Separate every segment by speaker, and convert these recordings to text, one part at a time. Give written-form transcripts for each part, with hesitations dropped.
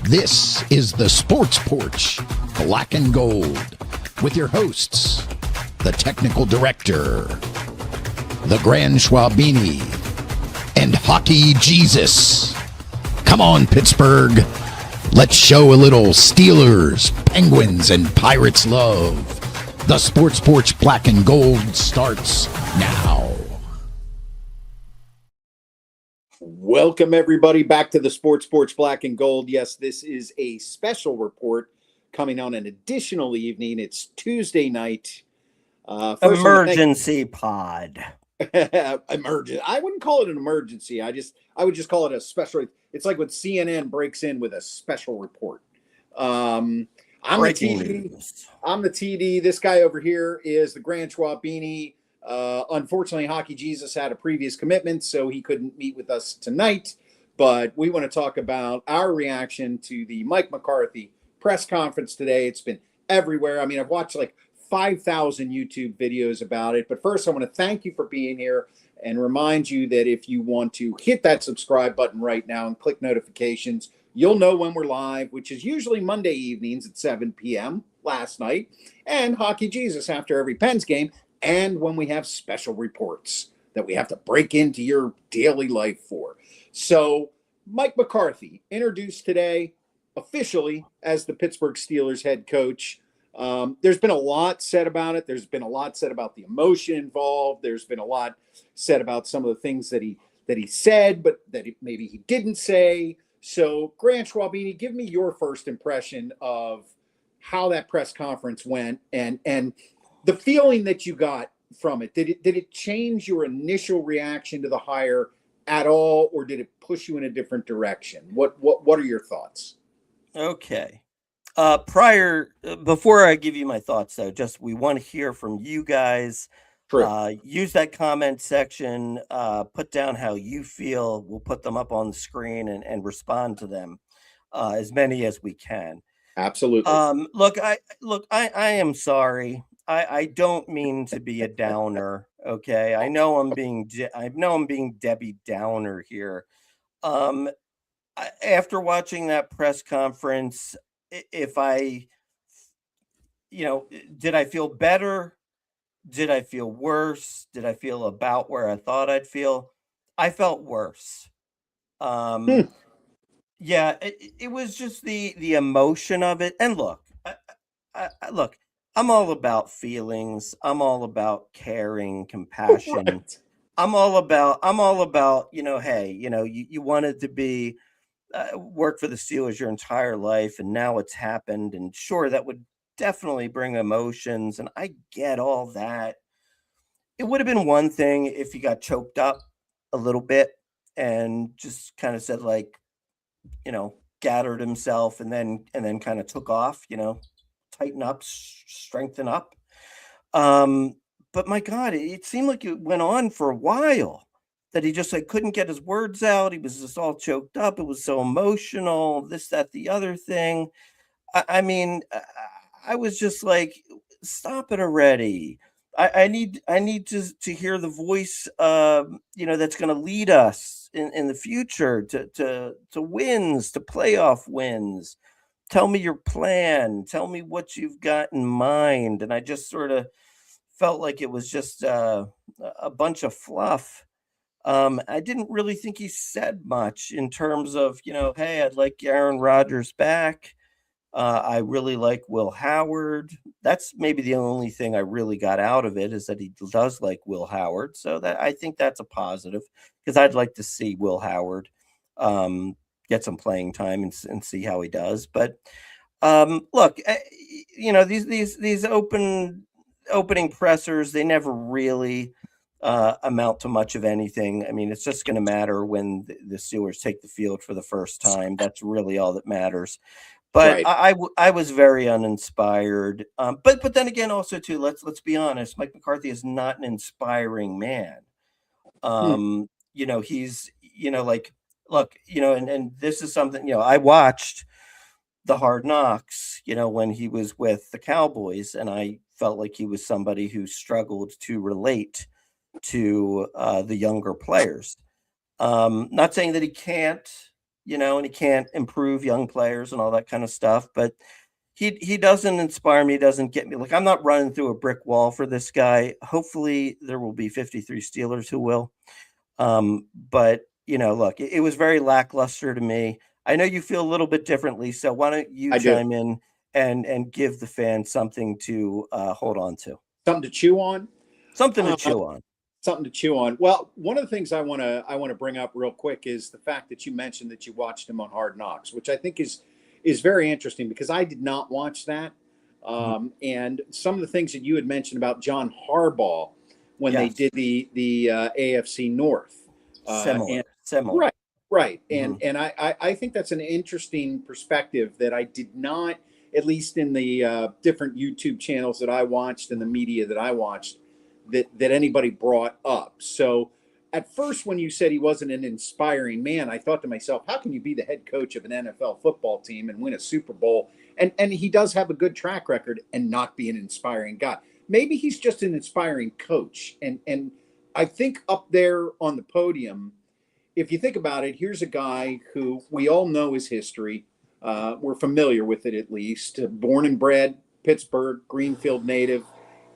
Speaker 1: This is the Sports Porch, Black and Gold, with your hosts, the technical director, the Grand Schwabini, and Hockey Jesus. Come on, Pittsburgh. Let's show a little Steelers, Penguins, and Pirates love. The Sports Porch Black and Gold starts now.
Speaker 2: Welcome, everybody, back to the Sports Porch Black and Gold. Yes, this is a special report coming on an additional evening. It's Tuesday night.
Speaker 3: Emergency pod.
Speaker 2: Emergent. I wouldn't call it an emergency. I would just call it a special. It's like when CNN breaks in with a special report. I'm the TD. This guy over here is the Grand Schwabini. Unfortunately, Hockey Jesus had a previous commitment, so he couldn't meet with us tonight. But we want to talk about our reaction to the Mike McCarthy press conference today. It's been everywhere. I mean, I've watched like 5,000 YouTube videos about it. But first, I want to thank you for being here and remind you that if you want to hit that subscribe button right now and click notifications, you'll know when we're live, which is usually Monday evenings at 7 p.m. last night, and Hockey Jesus after every Pens game, and when we have special reports that we have to break into your daily life for. So Mike McCarthy introduced today officially as the Pittsburgh Steelers head coach. There's been a lot said about it. There's been a lot said about the emotion involved. There's been a lot said about some of the things that he said, but that maybe he didn't say. So, Grant Schwabini, give me your first impression of how that press conference went and the feeling that you got from it. Did it change your initial reaction to the hire at all, or did it push you in a different direction? What are your thoughts?
Speaker 3: Okay. Before I give you my thoughts, though, we want to hear from you guys. Use that comment section, put down how you feel. We'll put them up on the screen and respond to them, as many as we can.
Speaker 2: Absolutely.
Speaker 3: I am sorry. I don't mean to be a downer. Okay. I know I'm being Debbie Downer here. After watching that press conference, did I feel better? Did I feel worse? Did I feel about where I thought I'd feel? I felt worse. Yeah, it was just the emotion of it. And look, I'm all about feelings. I'm all about caring, compassion.
Speaker 2: Right.
Speaker 3: I'm all about, hey, you wanted to be, work for the Steelers your entire life, and now it's happened. And sure, that would definitely bring emotions, and I get all that. It would have been one thing if he got choked up a little bit and just kind of said, like, gathered himself and then kind of took off, tighten up, strengthen up. But my God, it seemed like it went on for a while, that he just couldn't get his words out. He was just all choked up. It was so emotional, this, that, the other thing. I mean, I was just like, stop it already. I need to hear the voice, that's going to lead us in the future to wins, to playoff wins. Tell me your plan. Tell me what you've got in mind. And I just sort of felt like it was just a bunch of fluff. I didn't really think he said much in terms of, hey, I'd like Aaron Rodgers back. I really like Will Howard. That's maybe the only thing I really got out of it, is that he does like Will Howard. So that I think that's a positive, because I'd like to see Will Howard get some playing time and see how he does. But look, these opening pressers, they never really amount to much of anything. I mean, it's just going to matter when the Steelers take the field for the first time. That's really all that matters. But right. I was very uninspired. But then again, also too, let's be honest, Mike McCarthy is not an inspiring man. He's look, and this is something, I watched the Hard Knocks, when he was with the Cowboys, and I felt like he was somebody who struggled to relate to the younger players. Not saying that he can't, and he can't improve young players and all that kind of stuff. But he doesn't inspire me, doesn't get me. Like, I'm not running through a brick wall for this guy. Hopefully there will be 53 Steelers who will. But, look, it was very lackluster to me. I know you feel a little bit differently, so why don't you chime in and give the fans something to hold on to?
Speaker 2: Something to chew on?
Speaker 3: Something to chew on.
Speaker 2: Something to chew on. Well, one of the things I want to bring up real quick is the fact that you mentioned that you watched him on Hard Knocks, which I think is very interesting because I did not watch that. And some of the things that you had mentioned about John Harbaugh when they did the AFC North.
Speaker 3: Similar.
Speaker 2: Right. And I think that's an interesting perspective that I did not, at least in the different YouTube channels that I watched and the media that I watched, that anybody brought up. So at first, when you said he wasn't an inspiring man, I thought to myself, how can you be the head coach of an NFL football team and win a Super Bowl? And he does have a good track record and not be an inspiring guy. Maybe he's just an inspiring coach. And I think up there on the podium, if you think about it, here's a guy who we all know his history. We're familiar with it, at least. Born and bred, Pittsburgh, Greenfield native.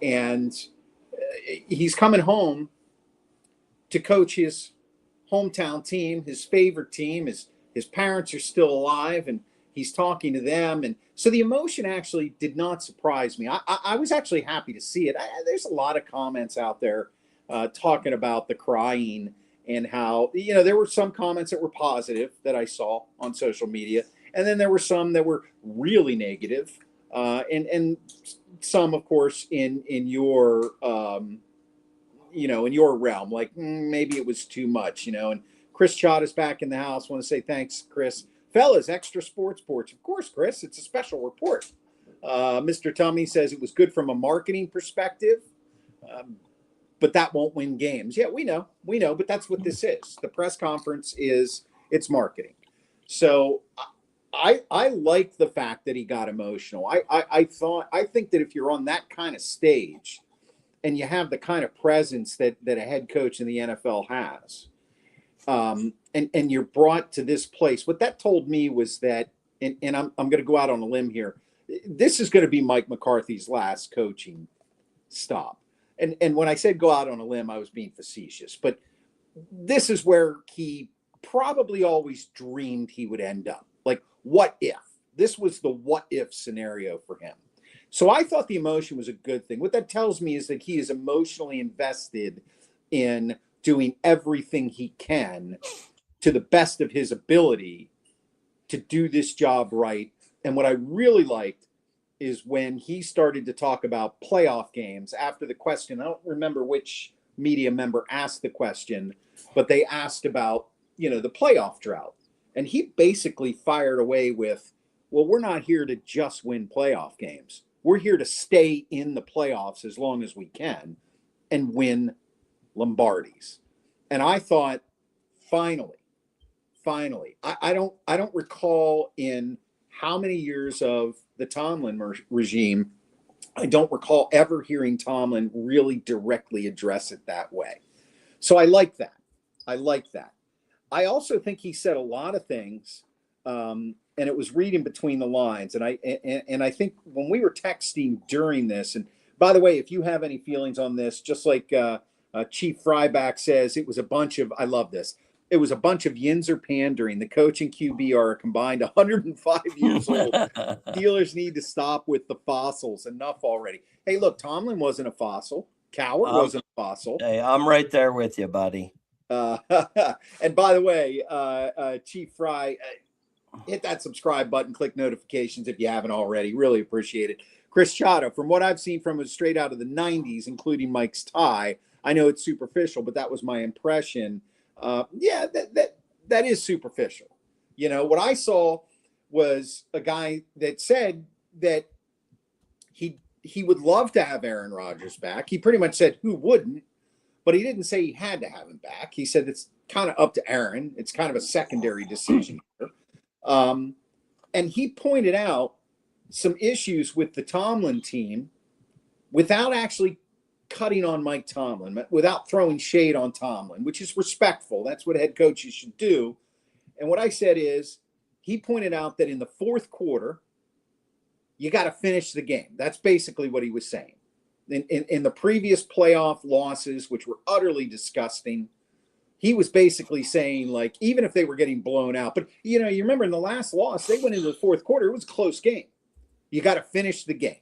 Speaker 2: And he's coming home to coach his hometown team, his favorite team. His parents are still alive, and he's talking to them. And so the emotion actually did not surprise me. I was actually happy to see it. There's a lot of comments out there talking about the crying and how, there were some comments that were positive that I saw on social media. And then there were some that were really negative. And some, of course, in your, in your realm, like maybe it was too much, and Chris Chott is back in the house. Want to say thanks, Chris. Fellas, extra sports porch. Of course, Chris, it's a special report. Mr. Tummy says it was good from a marketing perspective, but that won't win games. Yeah, we know, but that's what this is. The press conference it's marketing. So I like the fact that he got emotional. I think that if you're on that kind of stage and you have the kind of presence that a head coach in the NFL has, and you're brought to this place, what that told me was that, and I'm going to go out on a limb here, this is going to be Mike McCarthy's last coaching stop. And when I said go out on a limb, I was being facetious, but this is where he probably always dreamed he would end up. Like, what if? This was the what if scenario for him. So I thought the emotion was a good thing. What that tells me is that he is emotionally invested in doing everything he can to the best of his ability to do this job right. And what I really liked is when he started to talk about playoff games after the question. I don't remember which media member asked the question, but they asked about, the playoff drought. And he basically fired away with, well, we're not here to just win playoff games. We're here to stay in the playoffs as long as we can and win Lombardis. And I thought, finally, I don't recall in how many years of the Tomlin regime, I don't recall ever hearing Tomlin really directly address it that way. So I like that. I also think he said a lot of things, and it was reading between the lines. And I think when we were texting during this, and by the way, if you have any feelings on this, just like Chief Fryback says, it was a bunch of, I love this. It was a bunch of Yinzer pandering. The coach and QB are a combined 105 years old. Steelers need to stop with the fossils. Enough already. Hey, look, Tomlin wasn't a fossil. Coward wasn't a fossil.
Speaker 3: Hey, I'm right there with you, buddy.
Speaker 2: And by the way, Chief Fry, hit that subscribe button, click notifications if you haven't already. Really appreciate it. Chris Chotto, from what I've seen from it straight out of the 90s, including Mike's tie, I know it's superficial, but that was my impression. Yeah, that is superficial. What I saw was a guy that said that he would love to have Aaron Rodgers back. He pretty much said who wouldn't, but he didn't say he had to have him back. He said it's kind of up to Aaron. It's kind of a secondary decision here. And he pointed out some issues with the Tomlin team without actually cutting on Mike Tomlin, without throwing shade on Tomlin, which is respectful. That's what head coaches should do. And what I said is, he pointed out that in the fourth quarter, you got to finish the game. That's basically what he was saying. In the previous playoff losses, which were utterly disgusting, he was basically saying, like, even if they were getting blown out, but, you remember in the last loss, they went into the fourth quarter. It was a close game. You got to finish the game.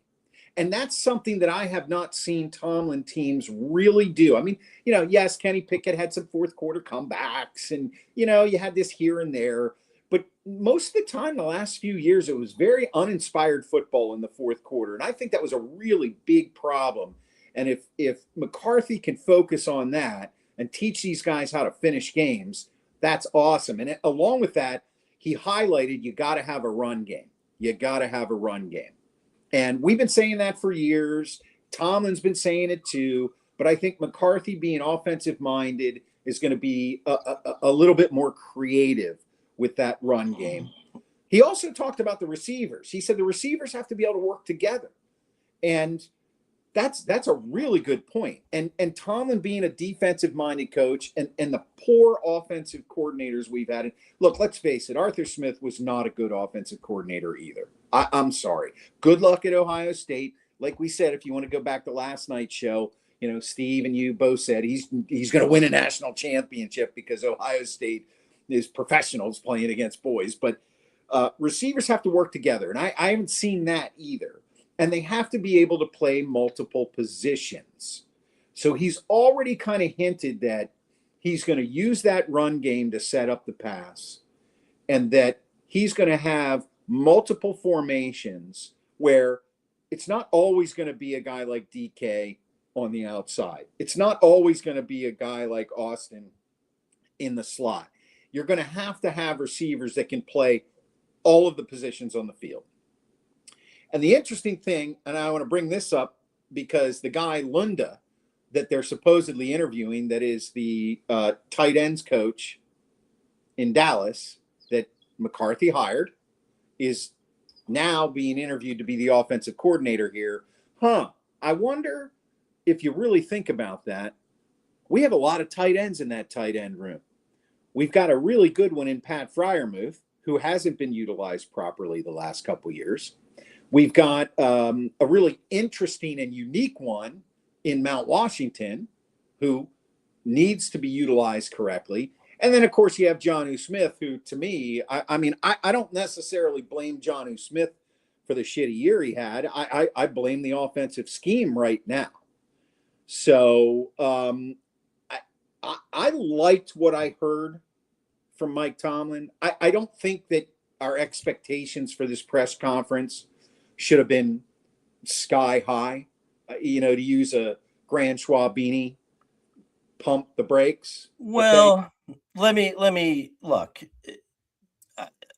Speaker 2: And that's something that I have not seen Tomlin teams really do. I mean, yes, Kenny Pickett had some fourth quarter comebacks and, you had this here and there. But most of the time, the last few years, it was very uninspired football in the fourth quarter. And I think that was a really big problem. And if McCarthy can focus on that and teach these guys how to finish games, that's awesome. And along with that, he highlighted you got to have a run game. You got to have a run game. And we've been saying that for years. Tomlin's been saying it too. But I think McCarthy, being offensive-minded, is going to be a little bit more creative with that run game. He also talked about the receivers. He said the receivers have to be able to work together. And that's a really good point. And Tomlin being a defensive-minded coach and the poor offensive coordinators we've had. And look, let's face it, Arthur Smith was not a good offensive coordinator either. I'm sorry. Good luck at Ohio State. Like we said, if you want to go back to last night's show, Steve and you both said he's going to win a national championship because Ohio State is professionals playing against boys. But receivers have to work together. And I haven't seen that either. And they have to be able to play multiple positions. So he's already kind of hinted that he's going to use that run game to set up the pass, and that he's going to have multiple formations where it's not always going to be a guy like DK on the outside. It's not always going to be a guy like Austin in the slot. You're going to have receivers that can play all of the positions on the field. And the interesting thing, and I want to bring this up because the guy, Lunda, that they're supposedly interviewing, that is the tight ends coach in Dallas that McCarthy hired, is now being interviewed to be the offensive coordinator here. I wonder if you really think about that. We have a lot of tight ends in that tight end room. We've got a really good one in Pat Freiermuth, who hasn't been utilized properly the last couple years. We've got a really interesting and unique one in Mount Washington, who needs to be utilized correctly. And then, of course, you have Jonnu Smith, who, to me, I don't necessarily blame Jonnu Smith for the shitty year he had. I blame the offensive scheme right now. So I liked what I heard from Mike Tomlin. I don't think that our expectations for this press conference should have been sky high, to use a Grand Schwabini, pump the brakes.
Speaker 3: Well, let me look.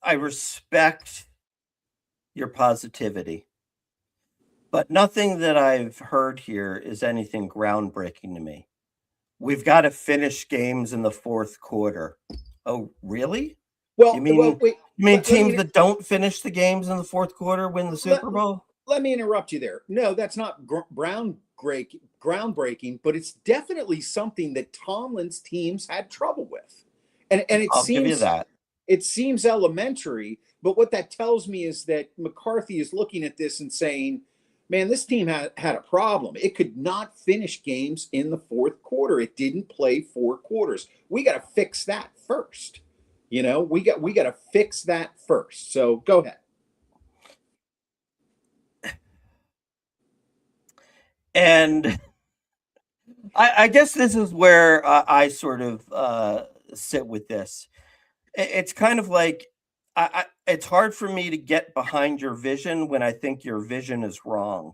Speaker 3: I respect your positivity, but nothing that I've heard here is anything groundbreaking to me. We've got to finish games in the fourth quarter. Oh, really?
Speaker 2: Well,
Speaker 3: you mean teams that don't finish the games in the fourth quarter win the Super Bowl?
Speaker 2: Let me interrupt you there. No, that's not groundbreaking, but it's definitely something that Tomlin's teams had trouble with. And
Speaker 3: I'll give you that.
Speaker 2: It seems elementary, but what that tells me is that McCarthy is looking at this and saying, man, this team had a problem. It could not finish games in the fourth quarter. It didn't play 4 quarters. We got to fix that first. We got to fix that first. So go ahead.
Speaker 3: And I guess this is where I sort of sit with this. It's kind of like it's hard for me to get behind your vision when I think your vision is wrong.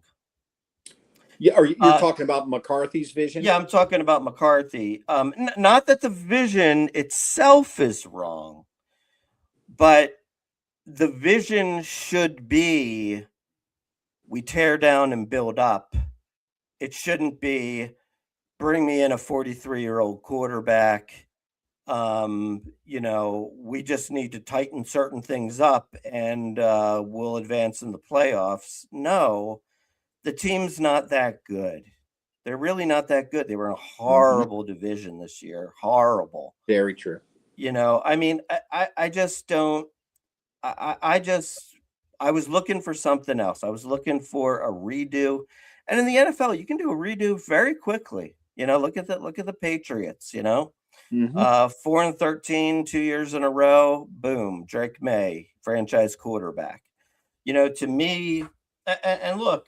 Speaker 2: Yeah, are you talking about McCarthy's vision?
Speaker 3: Yeah, I'm talking about McCarthy. Not that the vision itself is wrong, but the vision should be we tear down and build up. It shouldn't be bring me in a 43-year-old quarterback. We just need to tighten certain things up and we'll advance in the playoffs. No, the team's not that good. They're really not that good. They were in a horrible division this year. Horrible.
Speaker 2: Very true.
Speaker 3: I mean, I just don't. I was looking for something else. I was looking for a redo, and in the NFL, you can do a redo very quickly. Look at the Patriots.
Speaker 2: Mm-hmm.
Speaker 3: 4-13, 2 years in a row. Boom, Drake May, franchise quarterback. To me, and look,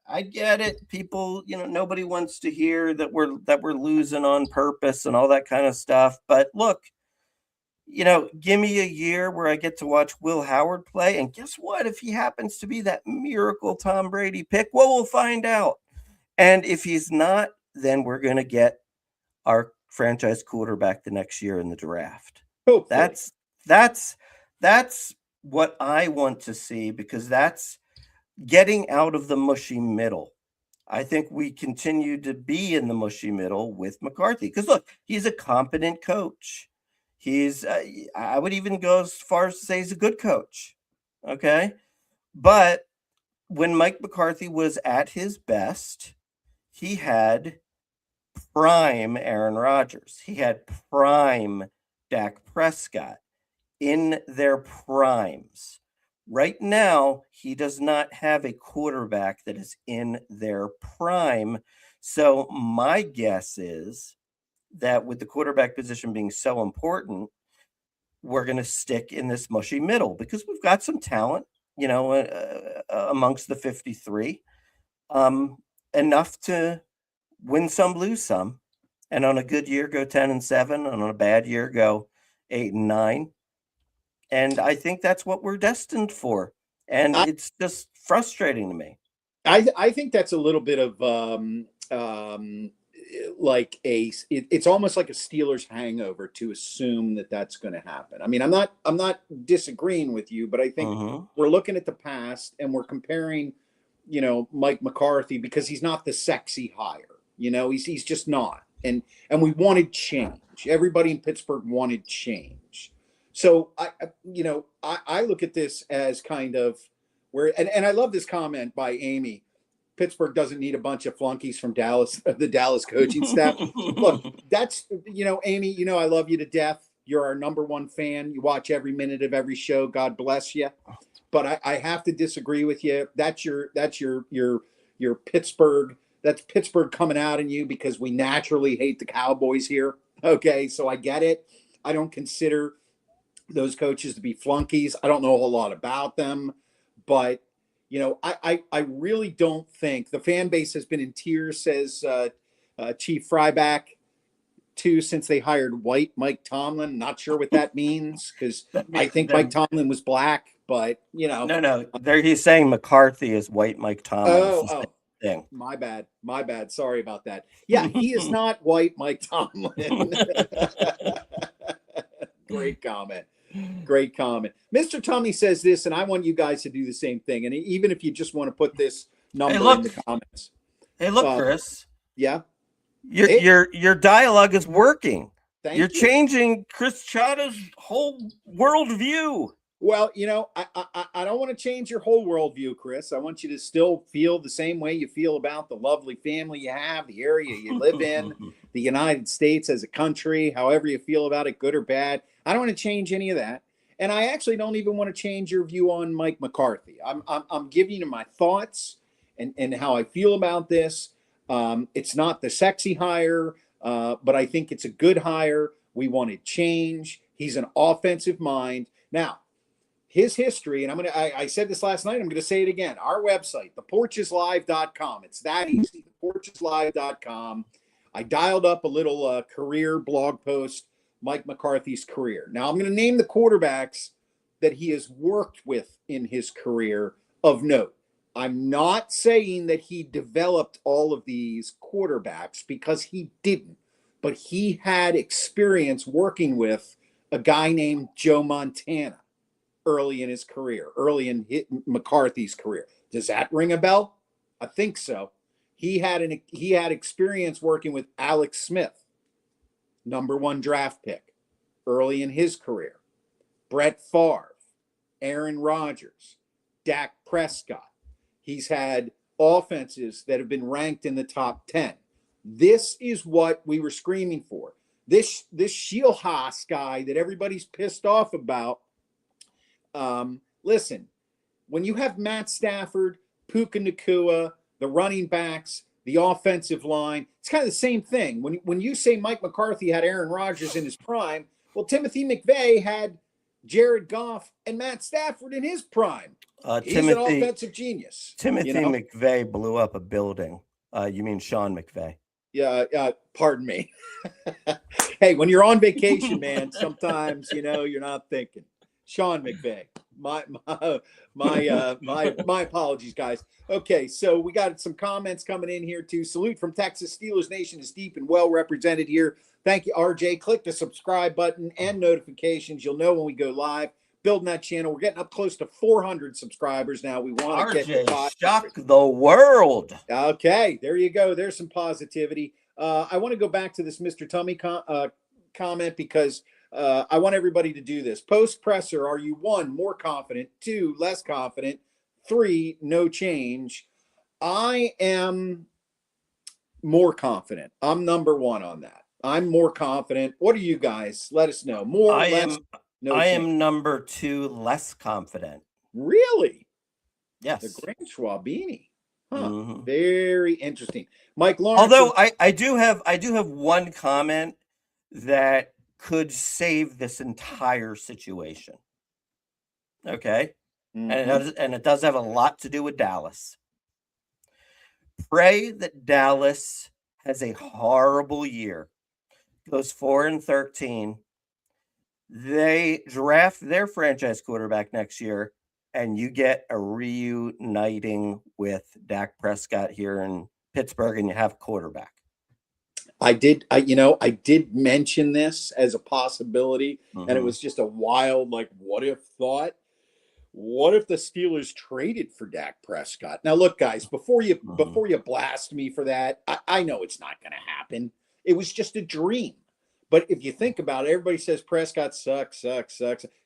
Speaker 3: I get it. People, nobody wants to hear that we're losing on purpose and all that kind of stuff. But look, give me a year where I get to watch Will Howard play. And guess what? If he happens to be that miracle Tom Brady pick, well, we'll find out. And if he's not, then we're going to get our franchise quarterback the next year in the draft.
Speaker 2: Hopefully.
Speaker 3: That's what I want to see, because that's getting out of the mushy middle. I think we continue to be in the mushy middle with McCarthy, because look, he's a competent coach. I would even go as far as to say he's a good coach. Okay. But when Mike McCarthy was at his best, he had prime Aaron Rodgers. He had prime Dak Prescott in their primes. Right now, he does not have a quarterback that is in their prime. So my guess is that with the quarterback position being so important, we're going to stick in this mushy middle, because we've got some talent, amongst the 53, enough to win some, lose some, and on a good year go 10-7, and on a bad year go 8-9. And I think that's what we're destined for. And it's just frustrating to me.
Speaker 2: I think that's a little bit of it's almost like a Steelers hangover to assume that that's going to happen. I mean, I'm not disagreeing with you, but I think we're looking at the past and we're comparing, Mike McCarthy, because he's not the sexy hire. He's just not. And we wanted change. Everybody in Pittsburgh wanted change. So I look at this as kind of where, and I love this comment by Amy. Pittsburgh doesn't need a bunch of flunkies from Dallas, the Dallas coaching staff. Look, that's, Amy, I love you to death. You're our number one fan. You watch every minute of every show. God bless you. But I have to disagree with you. That's your Pittsburgh. That's Pittsburgh coming out in you, because we naturally hate the Cowboys here. Okay, so I get it. I don't consider those coaches to be flunkies. I don't know a whole lot about them, but I really don't think the fan base has been in tears, says Chief Fryback, too, since they hired white Mike Tomlin. Not sure what that means, because I think Mike Tomlin was black, but
Speaker 3: No, he's saying McCarthy is white Mike Tomlin.
Speaker 2: Oh. Thing. My bad. Sorry about that. Yeah, he is not white Mike Tomlin. Great comment. Mr. Tommy says this, and I want you guys to do the same thing. And even if you just want to put this number in the comments.
Speaker 3: Hey, look, Chris.
Speaker 2: Yeah.
Speaker 3: Your dialogue is working.
Speaker 2: You're
Speaker 3: changing Chris Chada's whole worldview.
Speaker 2: Well, I don't want to change your whole worldview, Chris. I want you to still feel the same way you feel about the lovely family you have, the area you live in, the United States as a country, however you feel about it, good or bad. I don't want to change any of that. And I actually don't even want to change your view on Mike McCarthy. I'm giving you my thoughts and how I feel about this. It's not the sexy hire, but I think it's a good hire. We wanted change. He's an offensive mind. Now, his history, and I said this last night, I'm going to say it again. Our website, theporcheslive.com. It's that easy, theporcheslive.com. I dialed up a little career blog post, Mike McCarthy's career. Now, I'm going to name the quarterbacks that he has worked with in his career of note. I'm not saying that he developed all of these quarterbacks, because he didn't, but he had experience working with a guy named Joe Montana early in his career, early in McCarthy's career. Does that ring a bell? I think so. He had experience working with Alex Smith, number 1 draft pick, early in his career. Brett Favre, Aaron Rodgers, Dak Prescott. He's had offenses that have been ranked in the top 10. This is what we were screaming for. this Shieldhaas guy that everybody's pissed off about. Listen, when you have Matt Stafford, Puka Nacua, the running backs, the offensive line, it's kind of the same thing. When you say Mike McCarthy had Aaron Rodgers in his prime, well, Timothy McVeigh had Jared Goff and Matt Stafford in his prime. He's an offensive genius.
Speaker 3: Timothy McVeigh blew up a building. You mean Sean McVeigh?
Speaker 2: Yeah, pardon me. Hey, when you're on vacation, man, sometimes you're not thinking. Sean McVeigh. My apologies, guys. Okay, so we got some comments coming in here too. Salute from Texas. Steelers Nation is deep and well represented here. Thank you, RJ. Click the subscribe button and notifications. You'll know when we go live. Building that channel. We're getting up close to 400 subscribers now. We want to get to
Speaker 3: shock the world.
Speaker 2: Okay, there you go. There's some positivity. I want to go back to this Mr. Tummy comment because I want everybody to do this. Post presser, are you 1, more confident, 2, less confident, 3, no change? I am more confident. I'm number 1 on that. I'm more confident. What are you guys? Let us know. More, less, no change.
Speaker 3: I am number 2, less confident.
Speaker 2: Really?
Speaker 3: Yes.
Speaker 2: The Grand Schwabini. Huh. Mm-hmm. Very interesting. Mike Lawrence.
Speaker 3: Although I do have one comment that could save this entire situation. Okay. Mm-hmm. And it does have a lot to do with Dallas. Pray that Dallas has a horrible year. Goes 4-13. They draft their franchise quarterback next year, and you get a reuniting with Dak Prescott here in Pittsburgh, and you have a quarterback.
Speaker 2: I did mention this as a possibility, and it was just a wild, what if thought. What if the Steelers traded for Dak Prescott? Now, look, guys, before you blast me for that, I know it's not going to happen. It was just a dream. But if you think about it, everybody says Prescott sucks.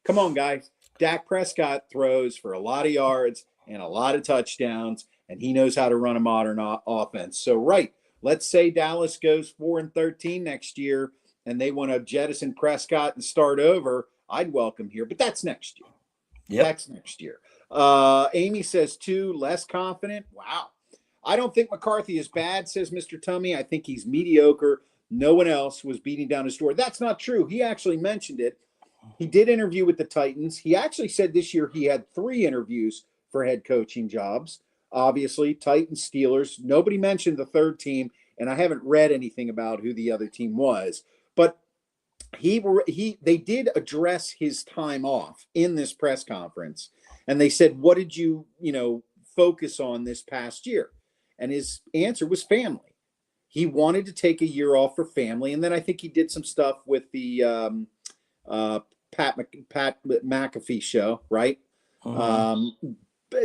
Speaker 2: Come on, guys. Dak Prescott throws for a lot of yards and a lot of touchdowns, and he knows how to run a modern offense. So, right, let's say Dallas goes 4-13 next year, and they want to jettison Prescott and start over. I'd welcome here, but that's next year. Yep. That's next year. Amy says 2, less confident. Wow. I don't think McCarthy is bad, says Mr. Tummy. I think he's mediocre. No one else was beating down his door. That's not true. He actually mentioned it. He did interview with the Titans. He actually said this year he had 3 interviews for head coaching jobs. Obviously, Titans, Steelers. Nobody mentioned the third team, and I haven't read anything about who the other team was. But they did address his time off in this press conference, and they said, "What did you focus on this past year?" And his answer was family. He wanted to take a year off for family, and then I think he did some stuff with the Pat McAfee show, right?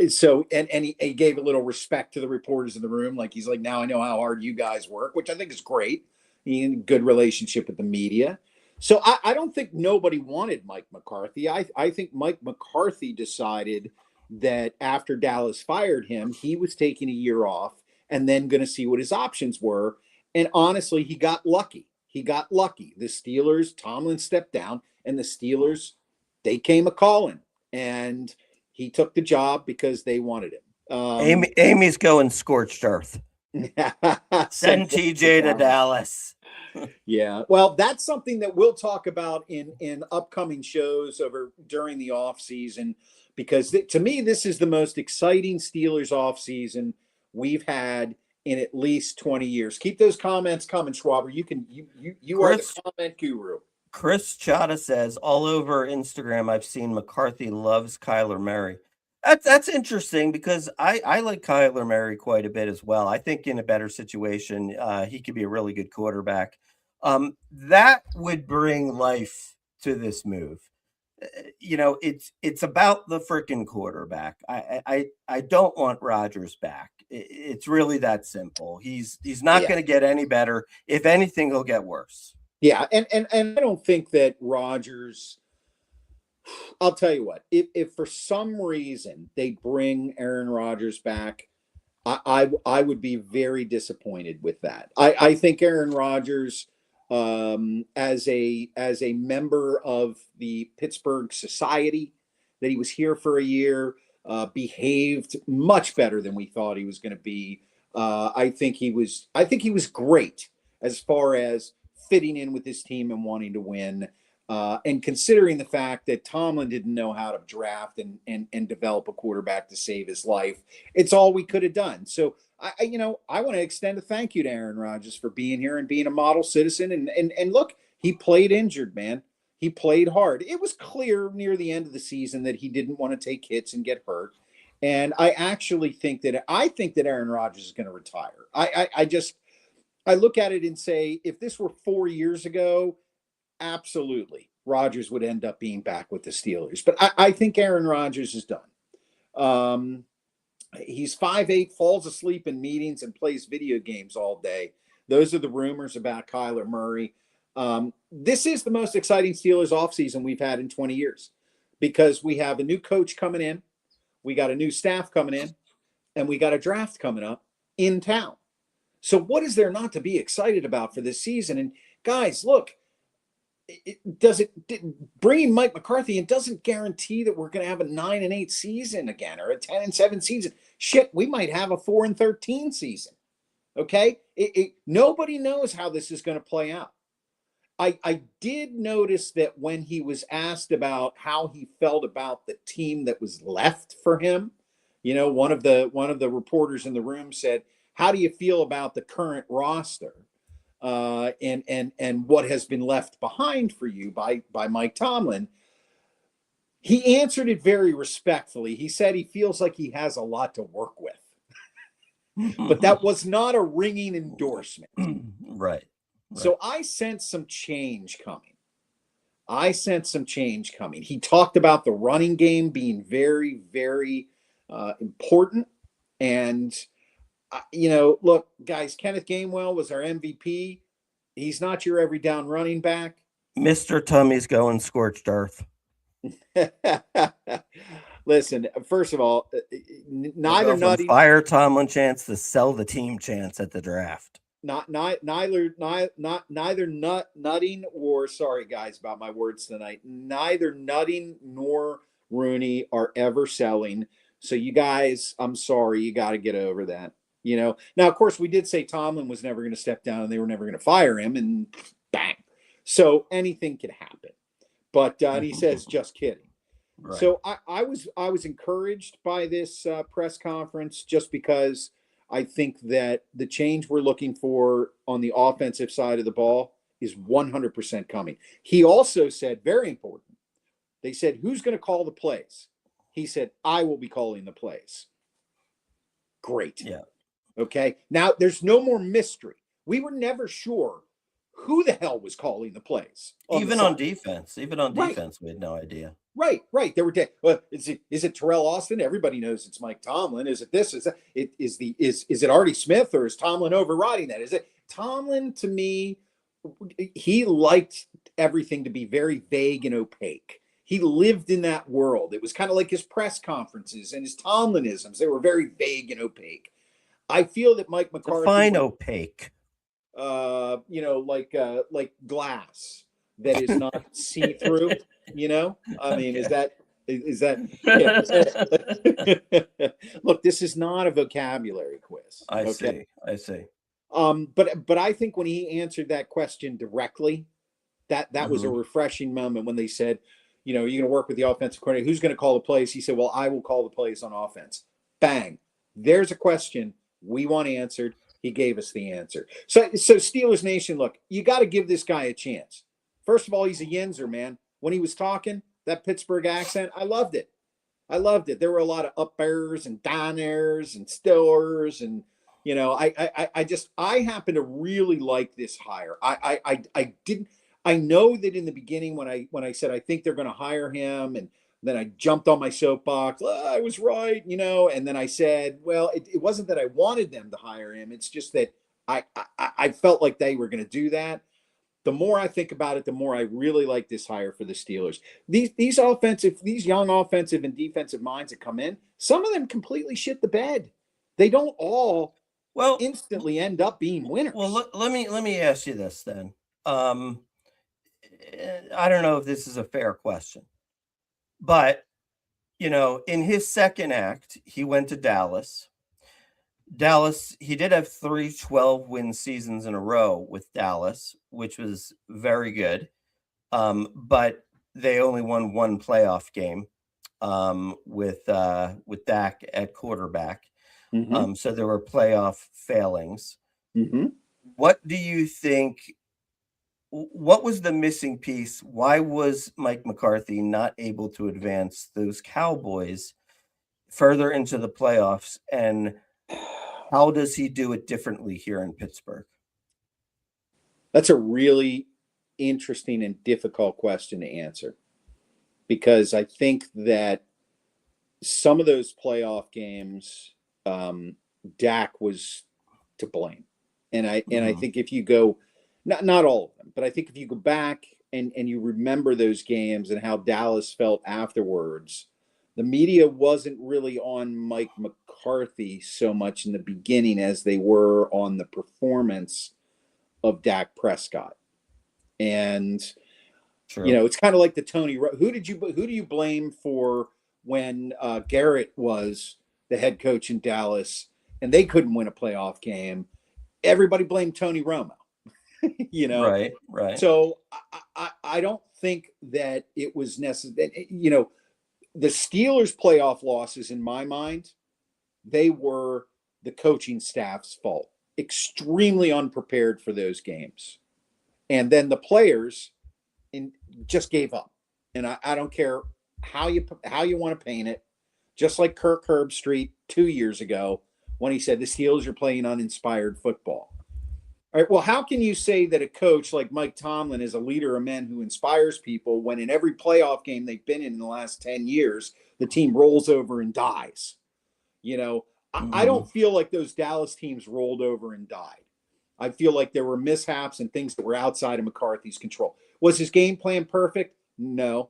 Speaker 2: So he gave a little respect to the reporters in the room, like he's like, now I know how hard you guys work, which I think is great. He had a good relationship with the media. So I don't think nobody wanted Mike McCarthy. I think Mike McCarthy decided that after Dallas fired him, he was taking a year off and then going to see what his options were. And honestly, he got lucky. The Steelers, Tomlin stepped down, and the Steelers, they came a-calling. And he took the job because they wanted him.
Speaker 3: Amy's going scorched earth. Send TJ to Dallas.
Speaker 2: Yeah. Well, that's something that we'll talk about in upcoming shows during the off season, because to me, this is the most exciting Steelers off season we've had in at least 20 years. Keep those comments coming, Schwaber. You are the comment guru.
Speaker 3: Chris Chata says, all over Instagram, I've seen McCarthy loves Kyler Murray. That's interesting, because I like Kyler Murray quite a bit as well. I think in a better situation, he could be a really good quarterback. That would bring life to this move. It's about the freaking quarterback. I don't want Rodgers back. It's really that simple. He's not going to get any better. If anything, he'll get worse.
Speaker 2: Yeah, and I don't think that Rodgers. I'll tell you what. If for some reason they bring Aaron Rodgers back, I would be very disappointed with that. I think Aaron Rodgers as a member of the Pittsburgh Society, that he was here for a year, behaved much better than we thought he was going to be. I think he was great as far as fitting in with this team and wanting to win. And considering the fact that Tomlin didn't know how to draft and develop a quarterback to save his life, it's all we could have done. So I want to extend a thank you to Aaron Rodgers for being here and being a model citizen. And look, he played injured, man. He played hard. It was clear near the end of the season that he didn't want to take hits and get hurt. And I actually think that Aaron Rodgers is going to retire. I look at it and say, if this were 4 years ago, absolutely, Rodgers would end up being back with the Steelers. But I think Aaron Rodgers is done. He's 5'8", falls asleep in meetings, and plays video games all day. Those are the rumors about Kyler Murray. This is the most exciting Steelers offseason we've had in 20 years because we have a new coach coming in, we got a new staff coming in, and we got a draft coming up in town. So what is there not to be excited about for this season? And guys, look, bringing Mike McCarthy, it doesn't guarantee that we're going to have a 9-8 season again or a 10-7 season. Shit, we might have a 4-13 season. Okay, nobody knows how this is going to play out. I did notice that when he was asked about how he felt about the team that was left for him, one of the reporters in the room said, "How do you feel about the current roster and what has been left behind for you by Mike Tomlin?" He answered it very respectfully. He said he feels like he has a lot to work with, but that was not a ringing endorsement.
Speaker 3: Right.
Speaker 2: So I sense some change coming. He talked about the running game being very, very important. And, look, guys, Kenneth Gainwell was our MVP. He's not your every down running back.
Speaker 3: Mr. Tummy's going scorched earth.
Speaker 2: Listen, first of all, neither nutting,
Speaker 3: fire Tomlin chance to sell the team chance at the draft.
Speaker 2: Neither nutting or, sorry guys about my words tonight, neither nutting nor Rooney are ever selling. So you guys, I'm sorry, you got to get over that. Now, of course, we did say Tomlin was never going to step down and they were never going to fire him, and bang. So anything could happen. But and he says, just kidding. Right. So I was encouraged by this press conference just because I think that the change we're looking for on the offensive side of the ball is 100% coming. He also said, very important, they said, who's going to call the plays? He said, I will be calling the plays. Great.
Speaker 3: Yeah.
Speaker 2: Okay. Now, there's no more mystery. We were never sure who the hell was calling the plays.
Speaker 3: Even on defense, we had no idea.
Speaker 2: Right. There were well, is it Terrell Austin? Everybody knows it's Mike Tomlin. Is it this? Is that is it Artie Smith, or is Tomlin overriding that? Is it Tomlin? To me, he liked everything to be very vague and opaque. He lived in that world. It was kind of like his press conferences and his Tomlinisms. They were very vague and opaque. I feel that Mike McCarthy,
Speaker 3: define opaque.
Speaker 2: Like glass that is not see-through. I mean, is that yeah. Look, this is not a vocabulary quiz.
Speaker 3: I see.
Speaker 2: But I think when he answered that question directly, that was a refreshing moment when they said, you're going to work with the offensive coordinator. Who's going to call the plays? He said, well, I will call the plays on offense. Bang. There's a question we want answered. He gave us the answer. So Steelers Nation, look, you got to give this guy a chance. First of all, he's a Yinzer, man. When he was talking, that Pittsburgh accent, I loved it. There were a lot of up-airs and down-airs and stillers. And, I happen to really like this hire. I know that in the beginning when I said I think they're going to hire him, and then I jumped on my soapbox. I was right, and then I said, well, it wasn't that I wanted them to hire him. It's just that I felt like they were going to do that. The more I think about it, the more I really like this hire for the Steelers. These young offensive and defensive minds that come in, some of them completely shit the bed. They don't all instantly end up being winners.
Speaker 3: Well, let me ask you this then. I don't know if this is a fair question, but, in his second act, he went to Dallas. He did have 3 12-win seasons in a row with Dallas, which was very good. But they only won 1 playoff game with Dak at quarterback.
Speaker 2: Mm-hmm.
Speaker 3: So there were playoff failings.
Speaker 2: Mm-hmm.
Speaker 3: What do you think? What was the missing piece? Why was Mike McCarthy not able to advance those Cowboys further into the playoffs? And how does he do it differently here in Pittsburgh?
Speaker 2: That's a really interesting and difficult question to answer, because I think that some of those playoff games, Dak was to blame, and I think if you go, not all of them, but I think if you go back and you remember those games and how Dallas felt afterwards, the media wasn't really on Mike McCarthy so much in the beginning as they were on the performance of Dak Prescott. And
Speaker 3: True.
Speaker 2: it's kind of like the who do you blame for when Garrett was the head coach in Dallas and they couldn't win a playoff game? Everybody blamed Tony Romo.
Speaker 3: Right.
Speaker 2: So I don't think that it was necessary. The Steelers' playoff losses, in my mind, they were the coaching staff's fault. Extremely unprepared for those games. And then the players just gave up. And I don't care how you want to paint it. Just like Kirk Herbstreit 2 years ago when he said the Steelers are playing uninspired football. All right, well, how can you say that a coach like Mike Tomlin is a leader of men who inspires people when in every playoff game they've been in the last 10 years, the team rolls over and dies? I don't feel like those Dallas teams rolled over and died. I feel like there were mishaps and things that were outside of McCarthy's control. Was his game plan perfect? No,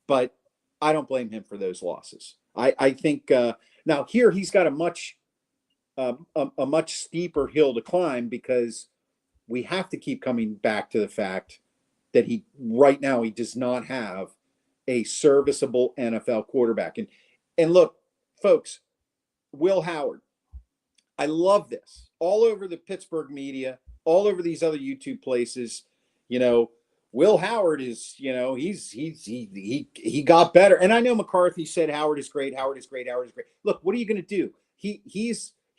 Speaker 2: but I don't blame him for those losses. I think now here he's got a much steeper hill to climb, because we have to keep coming back to the fact that right now he does not have a serviceable NFL quarterback. And look, folks, Will Howard, I love this. All over the Pittsburgh media, all over these other YouTube places, Will Howard is, he got better. And I know McCarthy said Howard is great. Look, what are you going to do?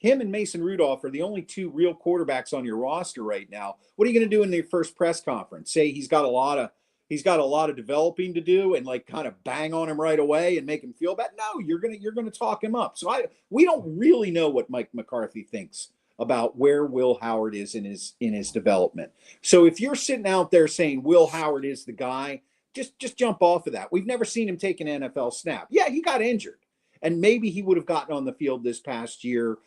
Speaker 2: Him and Mason Rudolph are the only 2 real quarterbacks on your roster right now. What are you going to do in your first press conference? Say he's got a lot of developing to do and kind of bang on him right away and make him feel bad? No, you're going to talk him up. So we don't really know what Mike McCarthy thinks about where Will Howard is in his development. So if you're sitting out there saying Will Howard is the guy, just jump off of that. We've never seen him take an NFL snap. Yeah, he got injured, and maybe he would have gotten on the field this past year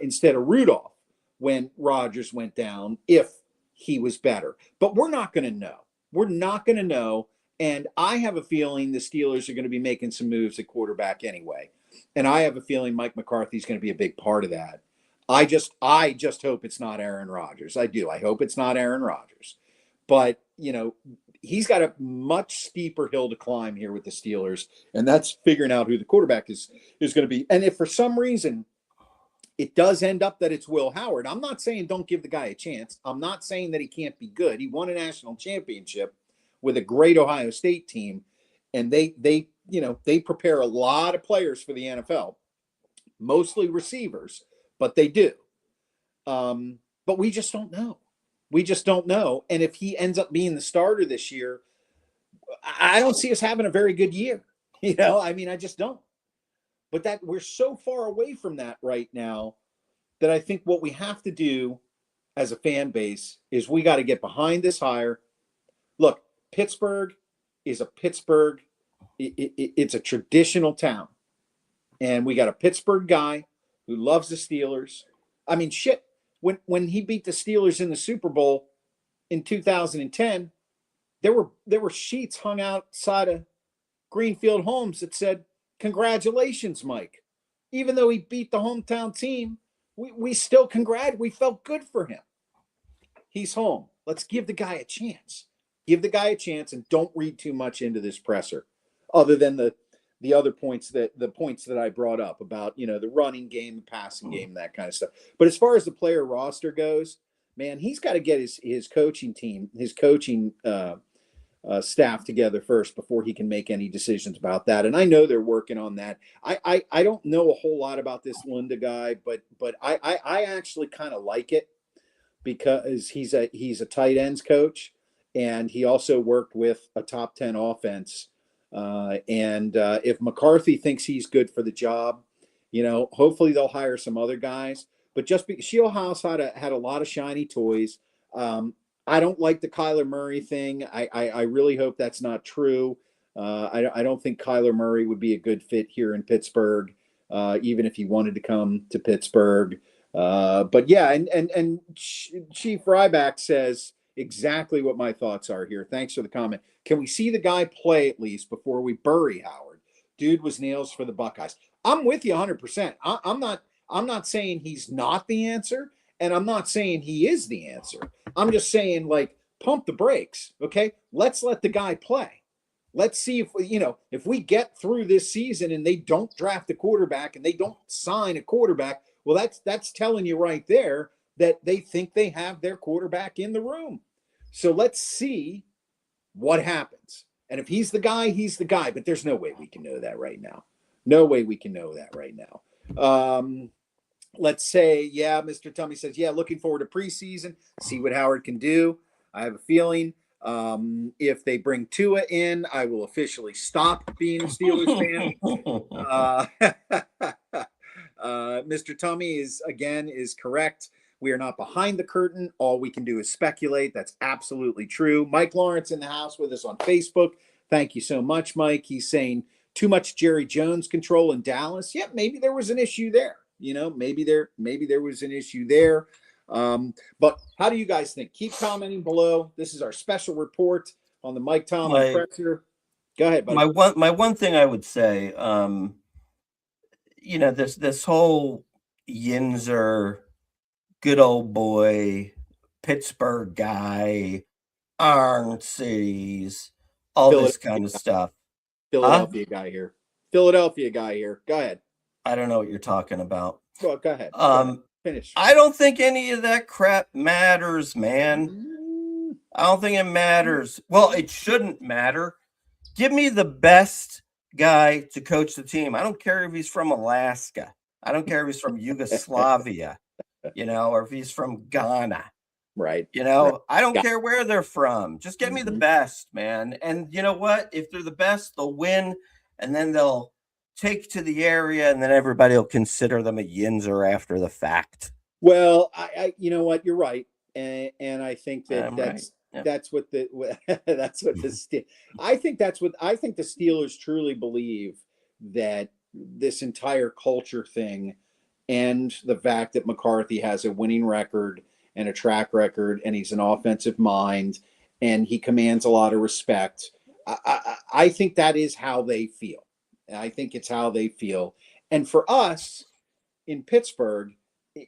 Speaker 2: instead of Rudolph when Rodgers went down if he was better. But we're not going to know. We're not going to know. And I have a feeling the Steelers are going to be making some moves at quarterback anyway. And I have a feeling Mike McCarthy is going to be a big part of that. I just hope it's not Aaron Rodgers. I do. I hope it's not Aaron Rodgers. But, he's got a much steeper hill to climb here with the Steelers. And that's figuring out who the quarterback is going to be. And if for some reason it does end up that it's Will Howard, I'm not saying don't give the guy a chance. I'm not saying that he can't be good. He won a national championship with a great Ohio State team, and they prepare a lot of players for the NFL, mostly receivers, but they do. But we just don't know. And if he ends up being the starter this year, I don't see us having a very good year. I just don't. But that we're so far away from that right now that I think what we have to do as a fan base is we got to get behind this hire. Look, Pittsburgh is a Pittsburgh. It's a traditional town. And we got a Pittsburgh guy who loves the Steelers. I mean, shit, when he beat the Steelers in the Super Bowl in 2010, there were sheets hung outside of Greenfield Homes that said, "Congratulations, Mike." Even though he beat the hometown team, we still we felt good for him. He's home. let's give the guy a chance. Give the guy a chance and don't read too much into this presser, other than the other points that I brought up about, the running game, the passing game, that kind of stuff. But as far as the player roster goes, man, he's got to get his coaching team, his coaching staff together first before he can make any decisions about that. And I know they're working on that. I don't know a whole lot about this Linda guy, but I actually kind of like it because he's a tight ends coach, and he also worked with a top 10 offense. And if McCarthy thinks he's good for the job, hopefully they'll hire some other guys. But just because Shieldhouse had a lot of shiny toys. I don't like the Kyler Murray thing. I really hope that's not true. I don't think Kyler Murray would be a good fit here in Pittsburgh, even if he wanted to come to Pittsburgh. But yeah, and Chief Ryback says exactly what my thoughts are here. Thanks for the comment. Can we see the guy play at least before we bury Howard? Dude was nails for the Buckeyes. I'm with you 100%. I'm not saying he's not the answer, and I'm not saying he is the answer. I'm just saying, pump the brakes, okay? Let's let the guy play. Let's see if we get through this season and they don't draft a quarterback and they don't sign a quarterback, well, that's telling you right there that they think they have their quarterback in the room. So let's see what happens. And if he's the guy, he's the guy. But there's no way we can know that right now. No way we can know that right now. Let's say, yeah, Mr. Tummy says, yeah, looking forward to preseason, see what Howard can do. I have a feeling if they bring Tua in, I will officially stop being a Steelers fan. Mr. Tummy is correct. We are not behind the curtain. All we can do is speculate. That's absolutely true. Mike Lawrence in the house with us on Facebook. Thank you so much, Mike. He's saying too much Jerry Jones control in Dallas. Yeah, maybe there was an issue there. Maybe there was an issue there. But how do you guys think? Keep commenting below. This is our special report on the Mike Tomlin presser. Go ahead, buddy.
Speaker 3: My one thing I would say, this whole Yinzer, good old boy, Pittsburgh guy, Iron Cities, all this kind of stuff.
Speaker 2: Philadelphia guy here. Go ahead.
Speaker 3: I don't know what you're talking about.
Speaker 2: Well, go ahead. Finish.
Speaker 3: I don't think any of that crap matters, man. I don't think it matters. Well, it shouldn't matter. Give me the best guy to coach the team. I don't care if he's from Alaska. I don't care if he's from Yugoslavia, or if he's from Ghana.
Speaker 2: Right.
Speaker 3: I don't care where they're from. Just get me the best, man. And you know what? If they're the best, they'll win, and then they'll take to the area, and then everybody will consider them a Yinzer after the fact.
Speaker 2: Well, I you know what? You're right, and I think that's what the I think the Steelers truly believe that this entire culture thing, and the fact that McCarthy has a winning record and a track record, and he's an offensive mind, and he commands a lot of respect. I think that is how they feel. I think it's how they feel. And for us in Pittsburgh,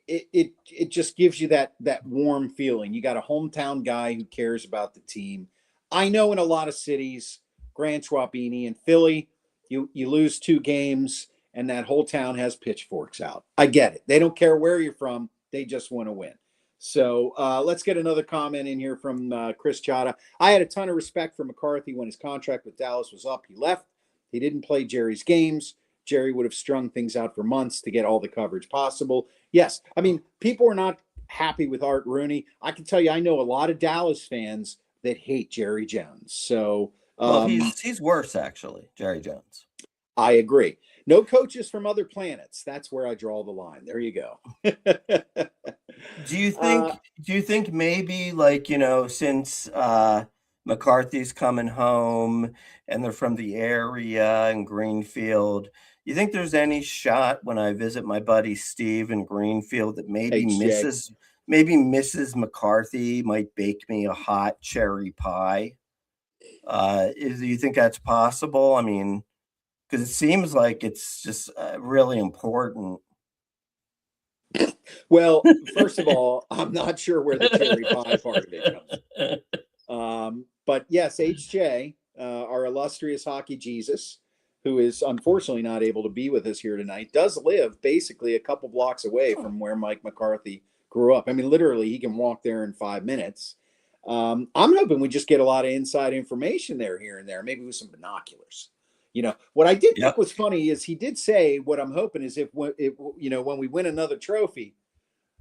Speaker 2: it just gives you that warm feeling. You got a hometown guy who cares about the team. I know in a lot of cities, Grand Schwabini and Philly, you lose 2 games and that whole town has pitchforks out. I get it. They don't care where you're from. They just want to win. So let's get another comment in here from Chris Chata. I had a ton of respect for McCarthy when his contract with Dallas was up. He left. He didn't play Jerry's games. Jerry would have strung things out for months to get all the coverage possible. Yes, I mean, people are not happy with Art Rooney. I can tell you, I know a lot of Dallas fans that hate Jerry Jones. So
Speaker 3: he's worse, actually, Jerry Jones.
Speaker 2: I agree. No coaches from other planets. That's where I draw the line. There you go.
Speaker 3: Do you think maybe since McCarthy's coming home and they're from the area in Greenfield, you think there's any shot when I visit my buddy Steve in Greenfield that maybe Mrs. McCarthy might bake me a hot cherry pie? Do you think that's possible? I mean, because it seems like it's just really important.
Speaker 2: Well, first of all, I'm not sure where the cherry pie part of it comes. But yes, HJ, our illustrious hockey Jesus, who is unfortunately not able to be with us here tonight, does live basically a couple blocks away from where Mike McCarthy grew up. I mean, literally, he can walk there in 5 minutes. I'm hoping we just get a lot of inside information there, here and there, maybe with some binoculars. What I did think was funny is he did say, what I'm hoping is if when we win another trophy,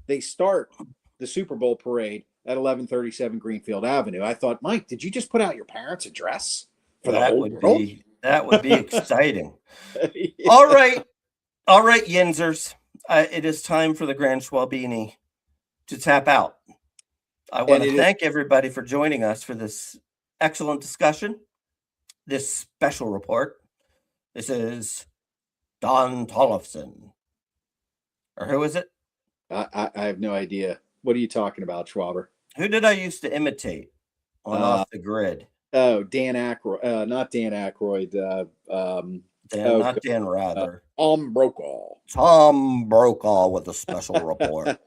Speaker 2: they start the Super Bowl parade at 1137 Greenfield Avenue. I thought, Mike, did you just put out your parents' address for the whole world?
Speaker 3: That would be exciting.
Speaker 2: Yeah.
Speaker 3: All right, Yinzers. It is time for the Grand Schwalbini to tap out. I want to thank everybody for joining us for this excellent discussion, this special report. This is Don Tollefson. Or who is it?
Speaker 2: I have no idea. What are you talking about, Schwaber?
Speaker 3: Who did I used to imitate on Off the Grid?
Speaker 2: Oh, Dan Aykroyd. Not Dan Aykroyd.
Speaker 3: Not Dan Rather.
Speaker 2: Tom Brokaw.
Speaker 3: Tom Brokaw with a special report.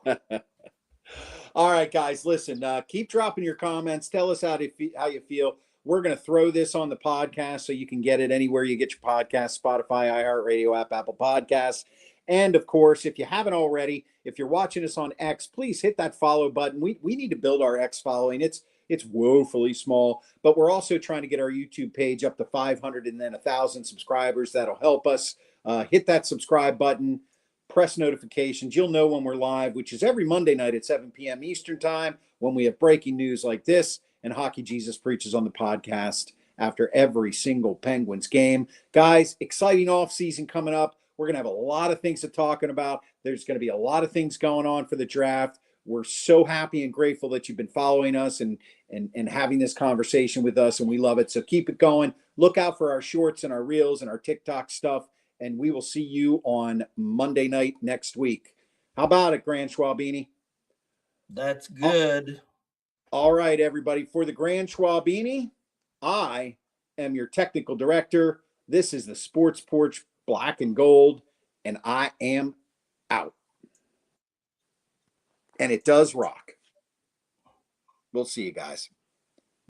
Speaker 2: All right, guys, listen, keep dropping your comments. Tell us how you feel. We're going to throw this on the podcast so you can get it anywhere you get your podcast, Spotify, iHeartRadio app, Apple Podcasts. And, of course, if you haven't already, if you're watching us on X, please hit that follow button. We need to build our X following. It's woefully small, but we're also trying to get our YouTube page up to 500 and then 1,000 subscribers. That'll help us. Hit that subscribe button. Press notifications. You'll know when we're live, which is every Monday night at 7 p.m. Eastern time, when we have breaking news like this, and Hockey Jesus preaches on the podcast after every single Penguins game. Guys, exciting off season coming up. We're going to have a lot of things to talk about. There's going to be a lot of things going on for the draft. We're so happy and grateful that you've been following us and having this conversation with us, and we love it. So keep it going. Look out for our shorts and our reels and our TikTok stuff, and we will see you on Monday night next week. How about it, Grand Schwalbini?
Speaker 3: That's good.
Speaker 2: All right, everybody. For the Grand Schwalbini, I am your technical director. This is the Sports Porch Black and Gold, and I am out. And it does rock. We'll see you guys.